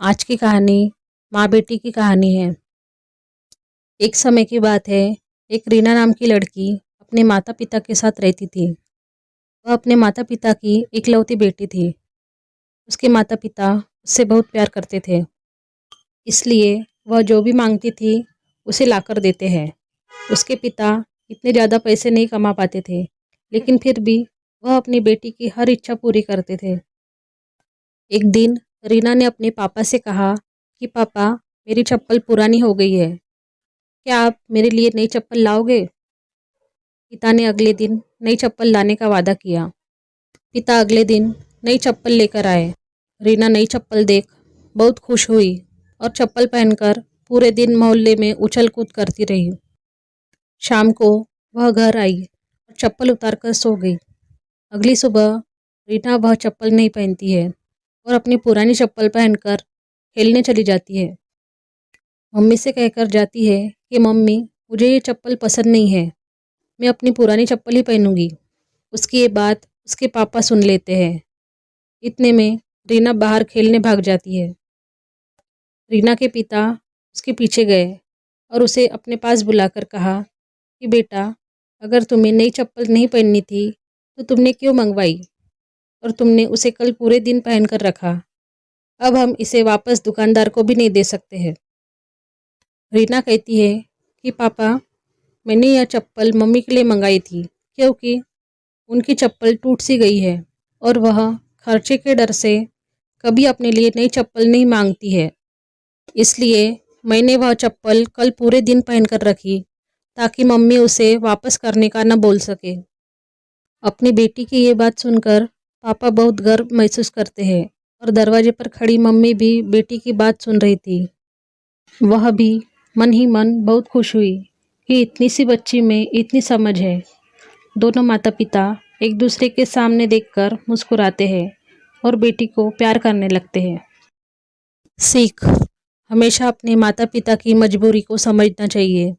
आज की कहानी माँ बेटी की कहानी है। एक समय की बात है, एक रीना नाम की लड़की अपने माता पिता के साथ रहती थी। वह अपने माता पिता की इकलौती बेटी थी। उसके माता पिता उससे बहुत प्यार करते थे, इसलिए वह जो भी मांगती थी उसे लाकर देते हैं। उसके पिता इतने ज़्यादा पैसे नहीं कमा पाते थे, लेकिन फिर भी वह अपनी बेटी की हर इच्छा पूरी करते थे। एक दिन रीना ने अपने पापा से कहा कि पापा, मेरी चप्पल पुरानी हो गई है, क्या आप मेरे लिए नई चप्पल लाओगे? पिता ने अगले दिन नई चप्पल लाने का वादा किया। पिता अगले दिन नई चप्पल लेकर आए। रीना नई चप्पल देख बहुत खुश हुई और चप्पल पहनकर पूरे दिन मोहल्ले में उछल कूद करती रही। शाम को वह घर आई और चप्पल उतारकर सो गई। अगली सुबह रीना वह चप्पल नहीं पहनती है और अपनी पुरानी चप्पल पहनकर खेलने चली जाती है। मम्मी से कहकर जाती है कि मम्मी, मुझे ये चप्पल पसंद नहीं है, मैं अपनी पुरानी चप्पल ही पहनूंगी। उसकी ये बात उसके पापा सुन लेते हैं। इतने में रीना बाहर खेलने भाग जाती है। रीना के पिता उसके पीछे गए और उसे अपने पास बुलाकर कहा कि बेटा, अगर तुम्हें नई चप्पल नहीं पहननी थी तो तुमने क्यों मंगवाई और तुमने उसे कल पूरे दिन पहन कर रखा। अब हम इसे वापस दुकानदार को भी नहीं दे सकते हैं। रीना कहती है कि पापा, मैंने यह चप्पल मम्मी के लिए मंगाई थी क्योंकि उनकी चप्पल टूट सी गई है और वह खर्चे के डर से कभी अपने लिए नई चप्पल नहीं मांगती है। इसलिए मैंने वह चप्पल कल पूरे दिन पहनकर रखी ताकि मम्मी उसे वापस करने का न बोल सके। अपनी बेटी की ये बात सुनकर पापा बहुत गर्व महसूस करते हैं और दरवाजे पर खड़ी मम्मी भी बेटी की बात सुन रही थी। वह भी मन ही मन बहुत खुश हुई कि इतनी सी बच्ची में इतनी समझ है। दोनों माता पिता एक दूसरे के सामने देखकर मुस्कुराते हैं और बेटी को प्यार करने लगते हैं। सीख, हमेशा अपने माता पिता की मजबूरी को समझना चाहिए।